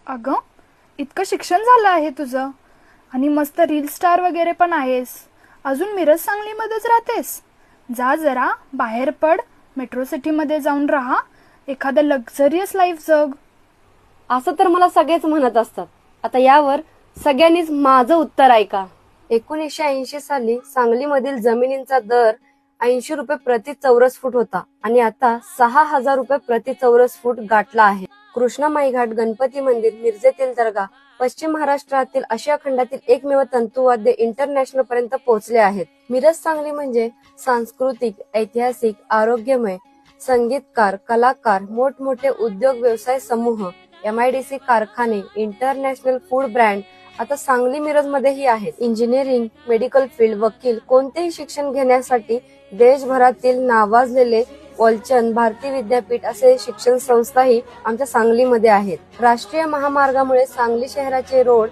अगं, इतकं शिक्षण झालं आहे तुझं आणि मस्त रील स्टार वगैरे पण आहेस. अजून मिरज सांगलीमध्येच राहतेस? जा जरा बाहेर पड, मेट्रो सिटीमध्ये जाऊन राहा, एखादं लक्झरियस लाईफ जग. असं तर मला सगळेच म्हणत असतात. आता यावर सगळ्यांनीच माझं उत्तर ऐका. 1980 साली सांगलीमधील जमिनींचा दर 80 रुपये प्रति चौरस फूट होता आणि आता 6,000 रुपये प्रति चौरस फूट गाठला आहे. कृष्णामाई घाट, गणपती मंदिर, मिरजेतील दर्गा पश्चिम महाराष्ट्रातील आशिया खंडातील एकमेव तंतुवाद्य इंटरनॅशनल पर्यंत पोहोचले आहेत. मिरज सांगली म्हणजे सांस्कृतिक, ऐतिहासिक, आरोग्यमय, संगीतकार, कलाकार, मोठमोठे उद्योग व्यवसाय समूह, MIDC कारखाने, इंटरनॅशनल फूड ब्रँड आता सांगली मिरज मध्येही आहेत. इंजिनिअरिंग, मेडिकल फील्ड, वकील कोणतेही शिक्षण घेण्यासाठी देशभरातील नावाजलेले वॉलचंद, भारती विद्यापीठ असे शिक्षण संस्थाही आमच्या सांगलीमध्ये आहेत. राष्ट्रीय महामार्गामुळे सांगली शहराचे रोड